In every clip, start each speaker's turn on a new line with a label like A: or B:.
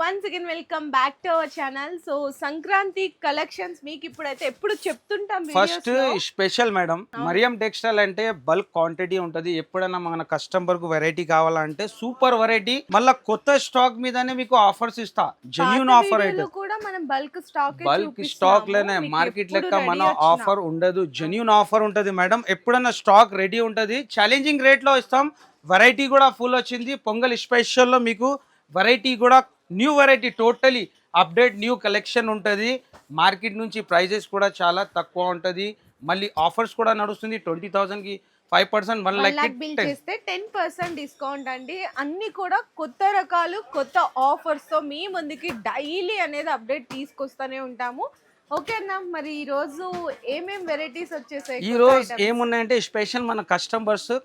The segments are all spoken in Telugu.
A: Once again welcome back to our channel. So Sankranti collections మీకు ఇప్పుడైతే ఎప్పుడు చెప్తుంటాం
B: first special madam Mariyam textile అంటే బల్క్ క్వాంటిటీ ఉంటది. ఎప్పుడైనా మన కస్టమర్ కు వెరైటీ కావాలంటే సూపర్ వెరైటీ మళ్ళీ కొత్త స్టాక్ మీదనే మీకు ఆఫర్స్ ఇస్తా. జెన్యూన్ ఆఫర్ అయితే
A: కూడా మనం బల్క్
B: స్టాక్ లోనే మార్కెట్ లెక్క మన ఆఫర్ ఉండదు. జెన్యూన్ ఆఫర్ ఉంటది మేడం. ఎప్పుడైనా స్టాక్ రెడీ ఉంటది. ఛాలెంజింగ్ రేట్ లో ఇస్తాం. వెరైటీ కూడా ఫుల్ వచ్చింది. పొంగల్ స్పెషల్ లో మీకు వెరైటీ కూడా new variety totally update new collection ఉంటుంది. మార్కెట్ నుంచి ప్రైజెస్ కూడా చాలా తక్కువ ఉంటుంది. మళ్ళీ ఆఫర్స్ కూడా నడుస్తుంది. 20,000కి 5% 1 lakh
A: బిల్ చేస్తే 10% డిస్కౌంట్ అండి. అన్ని కూడా కొత్త రకాలు కొత్త ఆఫర్స్ తో మీ ముందుకి డైలీ అనేది అప్డేట్ తీసుకొస్తూనే ఉంటాము. ఓకే అన్న, మరి ఈ రోజు ఏమేం వెరైటీస్ వచ్చేసాయి?
B: ఈ రోజు ఏమున్నాయంటే స్పెషల్ మన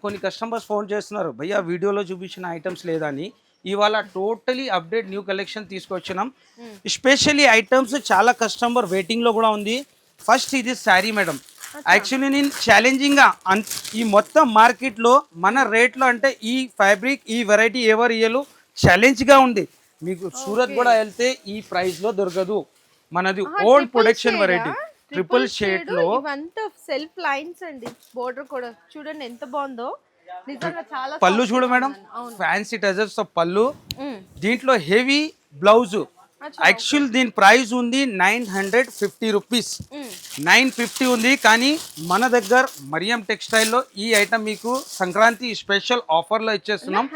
B: కొన్ని కస్టమర్స్ ఫోన్ చేస్తున్నారు, భయ్యా వీడియోలో చూపించిన ఐటమ్స్ లేదని. ఇవాళ టోటలీ అప్డేట్ న్యూ కలెక్షన్ తీసుకొచ్చినాం. స్పెషల్లీ ఐటమ్స్ చాలా కస్టమర్ వెయిటింగ్ లో కూడా ఉంది. ఫస్ట్ ఇది శారీ మేడం. యాక్చువల్లీ నేను ఛాలెంజింగ్గా ఈ మొత్తం మార్కెట్లో మన రేట్లో అంటే ఈ ఫ్యాబ్రిక్ ఈ వెరైటీ ఎవరు ఇయ్యలు ఛాలెంజ్గా ఉంది. మీకు సూరత్ కూడా వెళ్తే ఈ ప్రైస్లో దొరకదు. మనది old production variety triple shade లో
A: సెల్ఫ్ లైన్స్ అండి. బోర్డర్ కూడా చూడండి ఎంత బాగుందో.
B: పళ్ళు చూడు మేడం, ఫ్యాన్సీ టజర్స్ పళ్ళు. దీంట్లో హెవీ బ్లౌజ్. యాక్చువల్ దీని ప్రైస్ ఉంది 950 రూపీస్. 950 ఉంది. కానీ మన దగ్గర మరియం టెక్స్టైల్లో ఈ ఐటమ్ మీకు సంక్రాంతి స్పెషల్ ఆఫర్లో ఇచ్చేస్తున్నాం.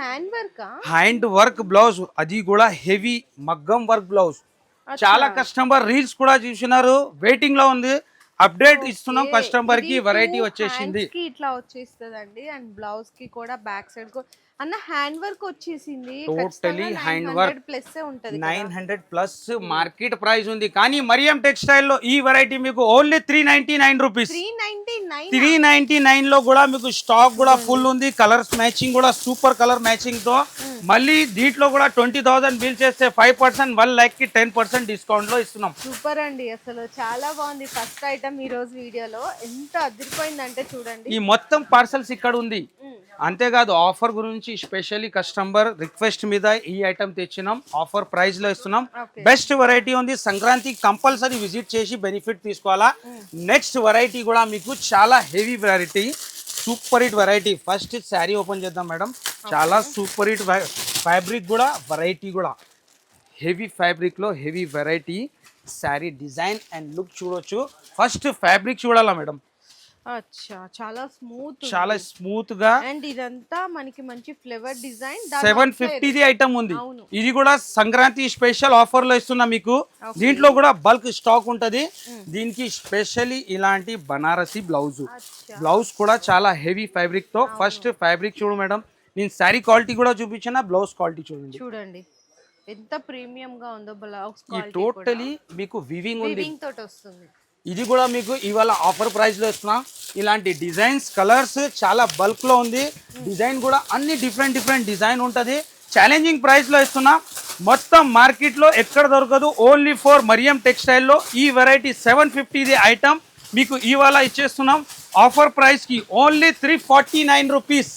B: హ్యాండ్ వర్క్ బ్లౌజ్, అది కూడా హెవీ మగ్గం వర్క్ బ్లౌజ్. చాలా కస్టమర్ రీల్స్ కూడా చూసినారు, వెయిటింగ్ లో ఉంది. అప్డేట్ ఇస్తున్నాం కస్టమర్ కి. వెరైటీ వచ్చేసింది
A: ఇట్లా వచ్చేస్తుందండి. అండ్ బ్లౌజ్ కి కూడా బ్యాక్ సైడ్ అన్న హ్యాండ్ వర్క్ వచ్చేసింది.
B: టోటలీ హ్యాండ్ వర్క్ ప్లస్ ఉంటది. 900 ప్లస్ మార్కెట్ ప్రైస్ ఉంది. కానీ మరియం టెక్స్టైల్ లో ఈ వెరైటీ మీకు ఓన్లీ 399 రూపీస్. 399 లో కూడా మీకు స్టాక్ కూడా ఫుల్ ఉంది. కలర్స్ మ్యాచింగ్ కూడా సూపర్ కలర్ మ్యాచింగ్ తో. మళ్ళీ దీంట్లో కూడా 20,000 బిల్ చేస్తే 5% 1 lakh కి 10% డిస్కౌంట్ లో ఇస్తున్నాం.
A: సూపర్ అండి, అసలు చాలా బాగుంది. ఫస్ట్ ఐటమ్ ఈ రోజు వీడియోలో ఎంత అదిరిపోయిందంటే చూడండి.
B: ఈ మొత్తం పార్సల్స్ ఇక్కడ ఉంది. అంతేకాదు ఆఫర్ గురించి స్పెషల్లీ కస్టమర్ రిక్వెస్ట్ మీద ఈ ఐటమ్ తెచ్చినాం. ఆఫర్ ప్రైస్ లో ఇస్తున్నాం. బెస్ట్ వెరైటీ ఉంది. సంక్రాంతి కంపల్సరీ విజిట్ చేసి బెనిఫిట్ తీసుకోవాలా. నెక్స్ట్ వెరైటీ కూడా మీకు చాలా heavy variety, super hit variety. First sari open చేద్దాం మేడం. చాలా సూపర్ హిట్ ఫ్యాబ్రిక్ కూడా వెరైటీ కూడా హెవీ ఫ్యాబ్రిక్ లో heavy variety. Sari design and look చూడొచ్చు. ఫస్ట్ ఫ్యాబ్రిక్ చూడాలా మేడం.
A: చాలా
B: స్మూత్ గా.
A: అండ్ ఇదంతా మనకి మంచి ఫ్లేవర్ డిజైన్.
B: 750 ఐటమ్ ఉంది. ఇది కూడా సంక్రాంతి స్పెషల్ ఆఫర్ లో ఇస్తున్నా మీకు. దీంట్లో కూడా బల్క్ స్టాక్ ఉంటది. దీనికి స్పెషల్లీ ఇలాంటి బనారసి బ్లౌజ్ కూడా చాలా హెవీ ఫ్యాబ్రిక్ తో. ఫస్ట్ ఫ్యాబ్రిక్ చూడు మేడం. నేను శారీ క్వాలిటీ కూడా చూపించిన, బ్లౌజ్ క్వాలిటీ చూడండి
A: ఎంత ప్రీమియం గా ఉందో. బ్లౌజ్
B: టోటలీ మీకు వివింగ్
A: తోటి వస్తుంది.
B: ఇది కూడా మీకు ఇవాళ ఆఫర్ ప్రైస్ లో ఇస్తున్నా. ఇలాంటి డిజైన్స్ కలర్స్ చాలా బల్క్ లో ఉంది. డిజైన్ కూడా అన్ని డిఫరెంట్ డిజైన్ ఉంటది. ఛాలెంజింగ్ ప్రైస్ లో ఇస్తున్నా. మొత్తం మార్కెట్ లో ఎక్కడ దొరకదు. ఓన్లీ ఫర్ మరియం టెక్స్టైల్ లో ఈ వెరైటీ 750 ఐటమ్ మీకు ఇవాళ ఇచ్చేస్తున్నాం. ఆఫర్ ప్రైస్ కి only 349 rupees.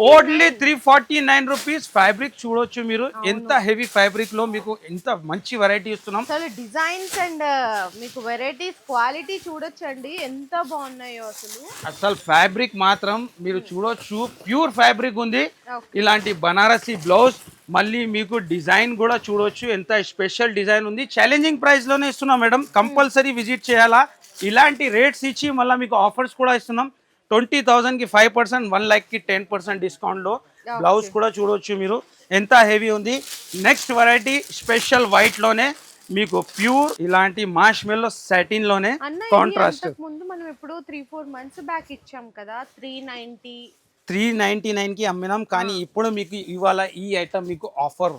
B: Only 349 rupees. Fabric చూడొచ్చు మీరు, ఎంత హెవీ ఫ్యాబ్రిక్ లో మీకు ఎంత మంచి వెరైటీ ఇస్తున్నాం.
A: డిజైన్స్ అండ్ మీకు వెరైటీస్ క్వాలిటీ చూడొచ్చండి ఎంత బాగున్నాయో.
B: అసలు ఫ్యాబ్రిక్ మాత్రం మీరు చూడొచ్చు, ప్యూర్ ఫ్యాబ్రిక్ ఉంది. ఇలాంటి బనారసి బ్లౌజ్, మళ్ళీ మీకు డిజైన్ కూడా చూడొచ్చు, ఎంత స్పెషల్ డిజైన్ ఉంది. ఛాలెంజింగ్ ప్రైస్ లోనే ఇస్తున్నాం మేడం. కంపల్సరీ విజిట్ చేయాలా. ఇలాంటి రేట్స్ ఇచ్చి మళ్ళీ మీకు ఆఫర్స్ కూడా ఇస్తున్నాం. 20,000కి 5% 1 lakh కి 10% డిస్కౌంట్లో. బ్లౌజ్ కూడా చూడవచ్చు మీరు ఎంత హెవీ ఉంది. నెక్స్ట్ వెరైటీ స్పెషల్ వైట్ లోనే మీకు ప్యూర్ ఇలాంటి మాష్ మెల్లో సాటిన్ లోనే కాంట్రాస్ట్.
A: ముందు మనం ఎప్పుడు 3-4 months బ్యాక్ ఇచ్చాం కదా
B: 399కి అమ్మినాం. కానీ ఇప్పుడు మీకు ఇవాళ ఈ ఐటమ్ మీకు ఆఫర్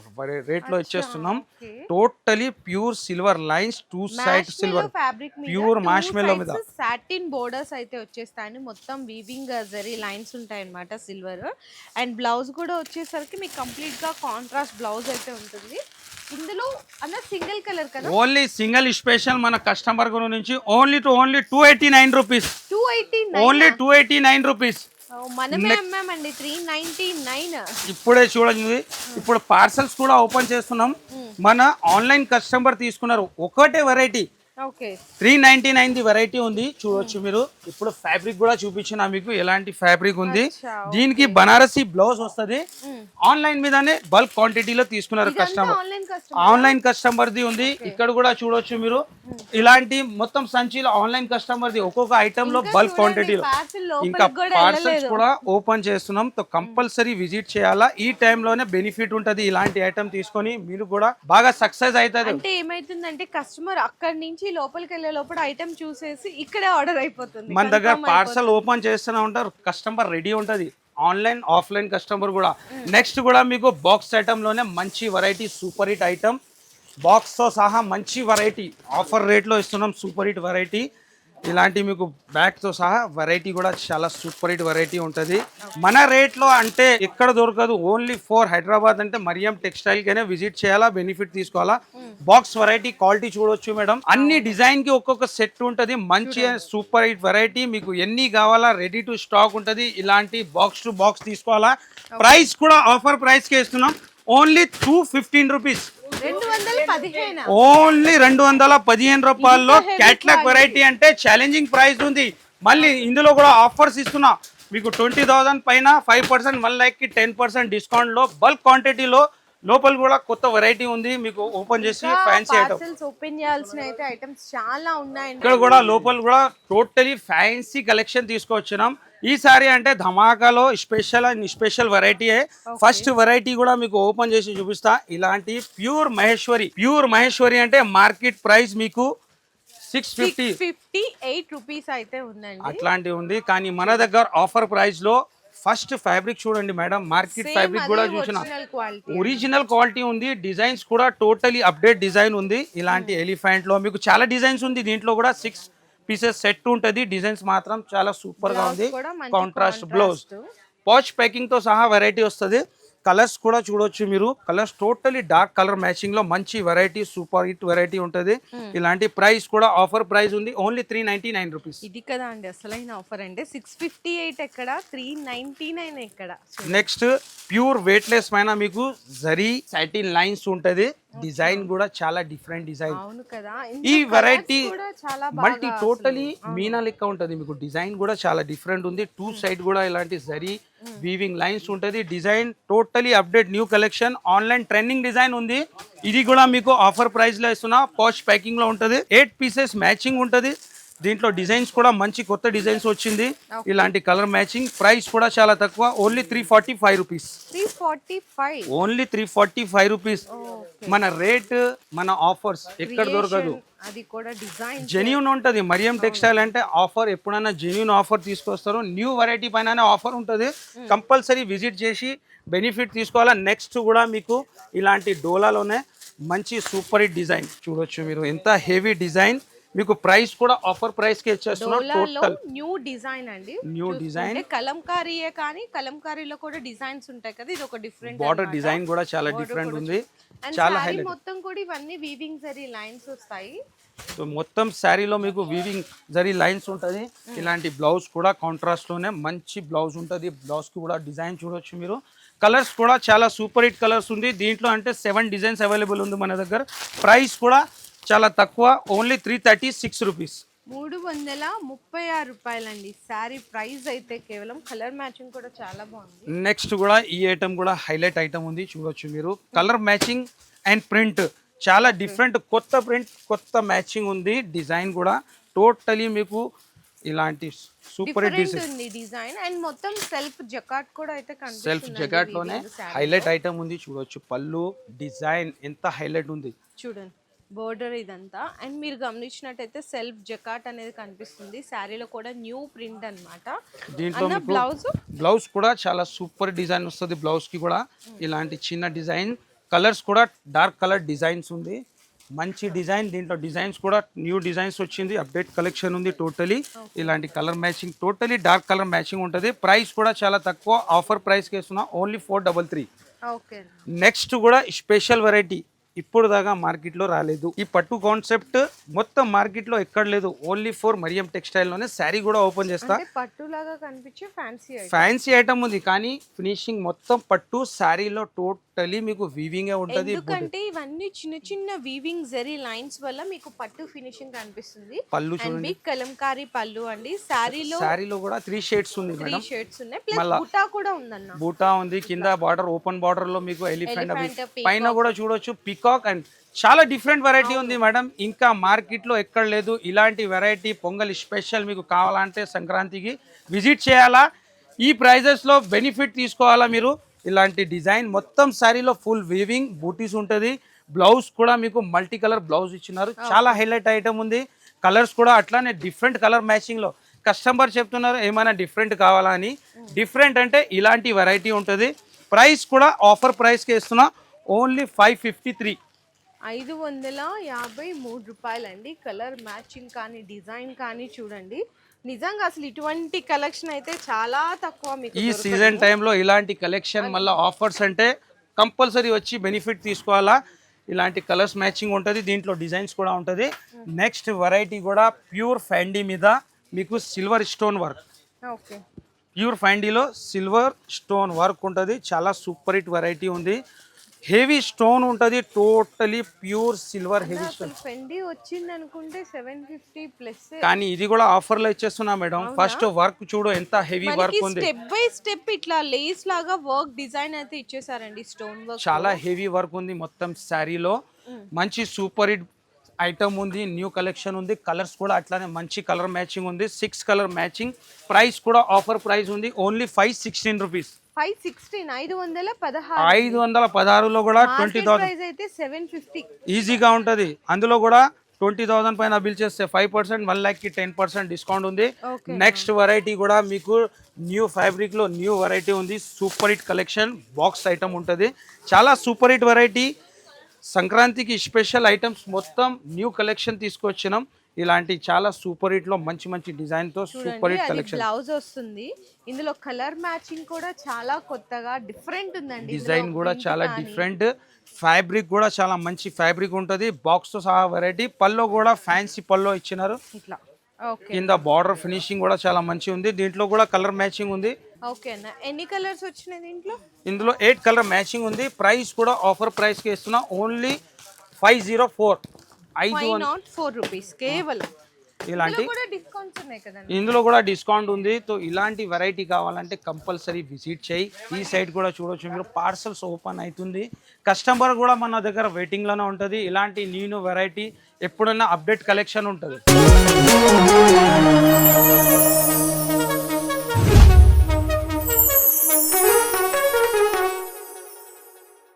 B: రేట్ లో ఇచ్చేస్తున్నాం. Totally pure silver lines, 2 side silver pure marshmallow మీద
A: సాటిన్ బోర్డర్స్ అయితే వచ్చేస్తాయి. మొత్తం వీవింగ్ జరీ లైన్స్ ఉంటాయి అన్నమాట సిల్వర్. అండ్ బ్లౌజ్ కూడా వచ్చేసరికి మీకు కంప్లీట్ గా కాంట్రాస్ట్ బ్లౌజ్ అయితే ఉంటుంది. ఇందులో అన్న సింగిల్ కలర్ కదా,
B: ఓన్లీ సింగిల్ స్పెషల్ మన కస్టమర్ నుంచి ఓన్లీ 289 రూపీస్. Only 289 rupees.
A: మనమే అమ్మామండి 399.
B: ఇప్పుడే చూడండి, ఇప్పుడు పార్సల్స్ కూడా ఓపెన్ చేస్తున్నాం. మన ఆన్లైన్ కస్టమర్ తీసుకున్నారు ఒకటే వెరైటీ
A: ఓకే
B: 399 వెరైటీ ఉంది చూడొచ్చు మీరు. ఇప్పుడు ఫ్యాబ్రిక్ కూడా చూపించిన మీకు ఎలాంటి ఫ్యాబ్రిక్ ఉంది. దీనికి బనారసి బ్లౌజ్ వస్తుంది. ఆన్లైన్ మీదనే బల్క్ క్వాంటిటీలో తీసుకున్నారు కస్టమర్. ఆన్లైన్ కస్టమర్ ది ఉంది. ఇక్కడ కూడా చూడొచ్చు మీరు ఇలాంటి మొత్తం సంచిలో ఆన్లైన్ కస్టమర్ ది ఒక్కొక్క ఐటమ్ లో బల్క్ క్వాంటిటీలో. ఇంకా పార్సల్స్ కూడా ఓపెన్ చేస్తున్నాం. తో కంపల్సరీ విజిట్ చేయాలా. ఈ టైంలోనే బెనిఫిట్ ఉంటది. ఇలాంటి ఐటమ్ తీసుకొని మీరు కూడా బాగా సక్సెస్ అవుతుంది.
A: అంటే ఏమైతుందంటే కస్టమర్ అక్కడి నుంచి లోపలికి వెళ్ళే లోపల ఐటమ్ చూసేసి ఇక్కడే ఆర్డర్ అయిపోతుంది.
B: మన దగ్గర పార్సల్ ఓపెన్ చేస్తూనే ఉంటారు. కస్టమర్ రెడీ ఉంటది. ఆన్లైన్ ఆఫ్లైన్ కస్టమర్ కూడా. నెక్స్ట్ కూడా మీకు బాక్స్ ఐటమ్ లోనే మంచి variety super hit item box తో సహా మంచి వెరైటీ ఆఫర్ రేట్ లో ఇస్తున్నాం. సూపర్ హిట్ వెరైటీ ఇలాంటి మీకు బ్యాగ్ తో సహా వెరైటీ కూడా చాలా సూపర్ హిట్ వెరైటీ ఉంటుంది. మన రేట్ లో అంటే ఎక్కడ దొరకదు. ఓన్లీ ఫర్ హైదరాబాద్ అంటే మరియం టెక్స్టైల్ కనే విజిట్ చేయాలా, బెనిఫిట్ తీసుకోవాలా. బాక్స్ వెరైటీ క్వాలిటీ చూడొచ్చు మేడం. అన్ని డిజైన్ కి ఒక్కొక్క సెట్ ఉంటది. మంచి సూపర్ హిట్ వెరైటీ మీకు ఎన్ని కావాలా రెడీ టు స్టాక్ ఉంటది. ఇలాంటి బాక్స్ టు బాక్స్ తీసుకోవాలా. ప్రైస్ కూడా ఆఫర్ ప్రైస్ కి ఇస్తున్నాం. Only 215 rupees. ఓన్లీ 215 రూపాయల్లో క్యాట్లాగ్ వెరైటీ అంటే ఛాలెంజింగ్ ప్రైస్ ఉంది. మళ్ళీ ఇందులో కూడా ఆఫర్స్ ఇస్తున్నా మీకు 20,000 పైన 5% 1 lakh కి 10% డిస్కౌంట్ లో బల్క్ క్వాంటిటీలో లోపల కూడా కొత్త వెరైటీ ఉంది. మీకు ఓపెన్ చేసి ఫ్యాన్సీ ఐటమ్స్
A: ఓపెన్ చేయాల్సిన అయితే ఐటమ్స్ చాలా ఉన్నాయి.
B: ఇక్కడ కూడా లోపల కూడా టోటలీ ఫ్యాన్సీ కలెక్షన్ తీసుకొచ్చినాం. ఈసారి అంటే ధమాకాలో స్పెషల్ వెరైటీ. ఫస్ట్ వెరైటీ కూడా మీకు ఓపెన్ చేసి చూపిస్తా. ఇలాంటి ప్యూర్ మహేశ్వరి అంటే మార్కెట్ ప్రైస్ మీకు
A: 658 రూపీస్ అయితే ఉందండి.
B: అట్లాంటి ఉంది. కానీ మన దగ్గర ఆఫర్ ప్రైస్ లో ఫస్ట్ ఫ్యాబ్రిక్ చూడండి మేడం. మార్కెట్ ఫ్యాబ్రిక్ కూడా చూసిన ఒరిజినల్ క్వాలిటీ ఉంది. డిజైన్స్ కూడా టోటలీ అప్డేట్ డిజైన్ ఉంది. ఇలాంటి ఎలిఫెంట్ లో మీకు చాలా డిజైన్స్ ఉంది. దీంట్లో కూడా 6 పీసెస్ సెట్ ఉంటది. డిజైన్స్ మాత్రం చాలా సూపర్ గా ఉంది. కాంట్రాస్ట్ బ్లౌజ్ పౌచ్ ప్యాకింగ్ తో సహా వెరైటీ వస్తుంది. కలర్స్ కూడా చూడొచ్చు మీరు. Colours totally dark colour matching లో మంచి వెరైటీ సూపర్ హిట్ వెరైటీ ఉంటది. ఇలాంటి ప్రైస్ కూడా ఆఫర్ ప్రైస్ ఉంది. Only 399 rupees.
A: ఇది కదా అండి అసలైన ఆఫర్ అంటే 658 ఎక్కడ 399 ఎక్కడ.
B: నెక్స్ట్ ప్యూర్ వెయిట్ లెస్ పైన మీకు జరీ సాటిన్ లైన్స్ ఉంటది. డిజైన్ కూడా చాలా డిఫరెంట్ డిజైన్.
A: అవును కదా.
B: ఈ వెరైటీ మల్టీ టోటలీ మీనా లెక్క ఉంటది. మీకు డిజైన్ కూడా చాలా డిఫరెంట్ ఉంది. 2 సైడ్ కూడా ఇలాంటి జరీ వీవింగ్ లైన్స్ ఉంటది. Design totally update new collection. Online trending design ఉంది. ఇది కూడా మీకు ఆఫర్ ప్రైస్ లో ఇస్తున్నా. పౌచ్ ప్యాకింగ్ లో ఉంటది. 8 పీసెస్ మ్యాచింగ్ ఉంటది. దీంట్లో డిజైన్స్ కూడా మంచి కొత్త డిజైన్స్ వచ్చింది. ఇలాంటి కలర్ మ్యాచింగ్. ప్రైస్ కూడా చాలా తక్కువ. Only 345 rupees. Only 345 rupees. మన రేట్ మన ఆఫర్స్ ఎక్కడ దొరకదు.
A: అది కూడా డిజైన్
B: జెన్యూన్ ఉంటది. మరియం టెక్స్టైల్ అంటే ఆఫర్ ఎప్పుడైనా జెన్యూన్ ఆఫర్ తీసుకొస్తారు. న్యూ వెరైటీ పైన ఆఫర్ ఉంటుంది. కంపల్సరీ విజిట్ చేసి బెనిఫిట్ తీసుకోవాలా. నెక్స్ట్ కూడా మీకు ఇలాంటి డోలాలోనే మంచి సూపర్ హిట్ డిజైన్ చూడొచ్చు మీరు. ఎంత హెవీ డిజైన్. మీకు ప్రైస్ కూడా ఆఫర్ ప్రైస్ కి ఇచ్చేస్తున్నాం. టోటల్
A: న్యూ డిజైన్ అండి.
B: న్యూ డిజైన్
A: కలంకారీయే కానీ కలంకారీలో కూడా డిజైన్స్ ఉంటాయి కదా. ఇది ఒక డిఫరెంట్
B: బార్డర్ డిజైన్ కూడా చాలా డిఫరెంట్ ఉంది. చాలా హైలైట్.
A: మొత్తం కూడా ఇవన్నీ వీవింగ్ జరీ లైన్స్ వస్తాయి.
B: సో మొత్తం శారీలో మీకు వీవింగ్ జరీ లైన్స్ ఉంటుంది. ఇలాంటి బ్లౌజ్ కూడా కాంట్రాస్ట్ లోనే మంచి బ్లౌజ్ ఉంటుంది. బ్లౌజ్ కి కూడా డిజైన్ చూడొచ్చు మీరు. కలర్స్ కూడా చాలా సూపర్ హిట్ కలర్స్ ఉంది. దీంట్లో అంటే 7 డిజైన్స్ అవైలబుల్ ఉంది మన దగ్గర. ప్రైస్ కూడా చాలా తక్కువ. Only 336 rupees.
A: 336 రూపాయలండి. శారీ ప్రైస్ అయితే కేవలం. కలర్ మ్యాచింగ్ కూడా చాలా బాగుంది.
B: నెక్స్ట్ కూడా ఈ ఐటమ్ కూడా హైలైట్ ఐటమ్ ఉంది చూడొచ్చు మీరు. కలర్ మ్యాచింగ్ అండ్ ప్రింట్ చాలా డిఫరెంట్. కొత్త ప్రింట్ కొత్త మ్యాచింగ్ ఉంది. డిజైన్ కూడా టోటలీ మీకు ఇలాంటి సూపర్
A: డిజైన్ అండ్ మొత్తం సెల్ఫ్ జకాట్ కూడా అయితే కనిపిస్తుంది.
B: సెల్ఫ్ జకాట్ లోనే హైలైట్ ఐటమ్ ఉంది చూడొచ్చు. పళ్ళు డిజైన్ ఎంత హైలైట్ ఉంది
A: చూడండి. బోర్డర్ ఇదంతా. అండ్ మీరు గమనించినట్టయితే సెల్ఫ్ జకాట్ అనేది కనిపిస్తుంది. శారీలో కూడా న్యూ ప్రింట్ అన్నమాట.
B: దీంట్లో బ్లౌజ్ కూడా చాలా సూపర్ డిజైన్ వస్తుంది. బ్లౌజ్ కి కూడా ఇలాంటి చిన్న డిజైన్. కలర్స్ కూడా డార్క్ కలర్ డిజైన్స్ ఉంది. మంచి డిజైన్. దీంట్లో డిజైన్స్ కూడా న్యూ డిజైన్స్ వచ్చింది. అప్డేట్ కలెక్షన్ ఉంది. టోటలీ ఇలాంటి colour matching totally dark colour matching ఉంటుంది. ప్రైస్ కూడా చాలా తక్కువ. ఆఫర్ ప్రైస్ కి ఇస్తున్నా. ఓన్లీ 433. నెక్స్ట్ కూడా స్పెషల్ వెరైటీ. ఇప్పుడు దాకా మార్కెట్లో రాలేదు. ఈ పట్టు కాన్సెప్ట్ మొత్తం మార్కెట్లో ఎక్కడ లేదు. ఓన్లీ ఫర్ మరియం టెక్స్టైల్ లోనే. శారీ కూడా ఓపెన్ చేస్తా.
A: అంటే పట్టు లాగా కనిపించే
B: ఫ్యాన్సీ ఐటమ్ ఉంది కానీ ఫినిషింగ్ మొత్తం పట్టు. శారీలో టోటలీ మీకు వీవింగ్ ఉంటది.
A: ఎందుకంటే ఇవన్నీ చిన్న చిన్న వీవింగ్ జరీ లైన్స్ వల్ల మీకు పట్టు ఫినిషింగ్ కనిపిస్తుంది.
B: పళ్ళు
A: అండ్
B: చూడండి,
A: బిగ్ కలంకారీ పళ్ళు అండి. శారీలో
B: కూడా 3 షేడ్స్ ఉంది మేడం.
A: 3 షేడ్స్ ఉన్నాయి. ప్లస్ బూటా కూడా ఉందన్న.
B: బూటా ఉంది కింద బార్డర్, ఓపెన్ బార్డర్ లో మీకు ఎలిఫెంట్, పైన కూడా చూడొచ్చు పికాక్. అండ్ చాలా డిఫరెంట్ వెరైటీ ఉంది మేడం. ఇంకా మార్కెట్లో ఎక్కడ లేదు ఇలాంటి వెరైటీ. పొంగల్ స్పెషల్ మీకు కావాలంటే సంక్రాంతికి విజిట్ చేయాలా. ఈ ప్రైజెస్లో బెనిఫిట్ తీసుకోవాలా మీరు. ఇలాంటి డిజైన్ మొత్తం శారీలో ఫుల్ వీవింగ్ బూటీస్ ఉంటుంది. బ్లౌజ్ కూడా మీకు మల్టీ కలర్ బ్లౌజ్ ఇచ్చినారు. చాలా హైలైట్ ఐటమ్ ఉంది. కలర్స్ కూడా అట్లానే డిఫరెంట్ కలర్ మ్యాచింగ్లో. కస్టమర్ చెప్తున్నారు ఏమైనా డిఫరెంట్ కావాలా అని. డిఫరెంట్ అంటే ఇలాంటి వెరైటీ ఉంటుంది. ప్రైస్ కూడా ఆఫర్ ప్రైస్కి ఇస్తున్నా, ఓన్లీ 553.
A: 553 రూపాయలండి. కలర్ మ్యాచింగ్ కానీ డిజైన్ కానీ చూడండి. నిజంగా అసలు ఇటువంటి కలెక్షన్ అయితే చాలా తక్కువ మీకు
B: ఈ సీజన్ టైంలో. ఇలాంటి కలెక్షన్ మళ్ళీ ఆఫర్స్ అంటే కంపల్సరీ వచ్చి బెనిఫిట్ తీసుకోవాలా. ఇలాంటి కలర్స్ మ్యాచింగ్ ఉంటుంది. దీంట్లో డిజైన్స్ కూడా ఉంటుంది. నెక్స్ట్ వెరైటీ కూడా ప్యూర్ ఫ్యాండీ మీద మీకు silver stone work.
A: Okay,
B: pure ఫ్యాండీలో సిల్వర్ స్టోన్ వర్క్ ఉంటుంది. చాలా సూపర్ హిట్ వెరైటీ ఉంది. హెవీ స్టోన్ ఉంటుంది. Totally pure silver heavy stone.
A: Fendi వచ్చింది అనుకుంటే 750 ప్లస్.
B: కానీ ఇది కూడా ఆఫర్ లో ఇచ్చేస్తున్నా మేడం. ఫస్ట్ వర్క్ చూడు ఎంత హెవీ వర్క్ ఉంది.
A: స్టెప్ బై స్టెప్ ఇట్లా లేస్ లాగా వర్క్ డిజైన్ అయితే ఇచ్చేసారండి. స్టోన్ వర్క్
B: చాలా హెవీ వర్క్ ఉంది మొత్తం శారీలో. మంచి సూపర్ హిట్ ఐటమ్ ఉంది. న్యూ కలెక్షన్ ఉంది. కలర్స్ కూడా అట్లానే మంచి కలర్ మ్యాచింగ్ ఉంది. 6 కలర్ మ్యాచింగ్. ప్రైస్ కూడా ఆఫర్ ప్రైస్ ఉంది, ఓన్లీ 516 రూపీస్. 516లో కూడా 20,000
A: అయితే 750
B: ఈజీగా ఉంటుంది. అందులో కూడా 20,000 పైన బిల్ చేస్తే 5%, 1 lakh కి 10% డిస్కౌంట్ ఉంది. నెక్స్ట్ వెరైటీ కూడా మీకు న్యూ ఫ్యాబ్రిక్ లో న్యూ వెరైటీ ఉంది. Super hit collection box item ఉంటుంది. చాలా సూపర్ హిట్ వెరైటీ. సంక్రాంతికి స్పెషల్ ఐటమ్స్ మొత్తం న్యూ కలెక్షన్ తీసుకొచ్చినాం. ఇలాంటి చాలా సూపర్ హిట్ లో మంచి మంచి డిజైన్ తో సూపర్ హిట్ కలెక్షన్.
A: బ్లౌజ్ వస్తుంది. ఇందులో కలర్ మ్యాచింగ్ కూడా చాలా కొత్తగా డిఫరెంట్ ఉందండి.
B: డిజైన్ కూడా చాలా డిఫరెంట్. ఫ్యాబ్రిక్ కూడా చాలా మంచి ఫ్యాబ్రిక్ ఉంటుంది. బాక్స్ తో సహా వెరైటీ. పల్లో కూడా ఫ్యాన్సీ పల్లో ఇచ్చినారు.
A: ఇట్లా
B: కింద బార్డర్ ఫినిషింగ్ కూడా చాలా మంచి ఉంది. దీంట్లో కూడా కలర్ మ్యాచింగ్ ఉంది.
A: ఓకే అన్న, ఎన్ని కలర్స్ వచ్చినాయి దీంట్లో?
B: ఇందులో 8 కలర్ మ్యాచింగ్ ఉంది. ప్రైస్ కూడా ఆఫర్ ప్రైస్ కి ఇస్తున్నా, ఓన్లీ 504.
A: 504 రూపీస్ కేవలం.
B: ఇలాంటి
A: డిస్కౌంట్స్ ఉన్నాయి కదా?
B: ఇందులో కూడా డిస్కౌంట్ ఉంది. సో ఇలాంటి వెరైటీ కావాలంటే కంపల్సరీ విజిట్ చేయి. ఈ సైడ్ కూడా చూడొచ్చు మీరు, పార్సల్స్ ఓపెన్ అవుతుంది. కస్టమర్ కూడా మన దగ్గర వెయిటింగ్ లోనే ఉంటుంది. ఇలాంటి న్యూ వెరైటీ ఎప్పుడైనా అప్డేట్ కలెక్షన్ ఉంటుంది.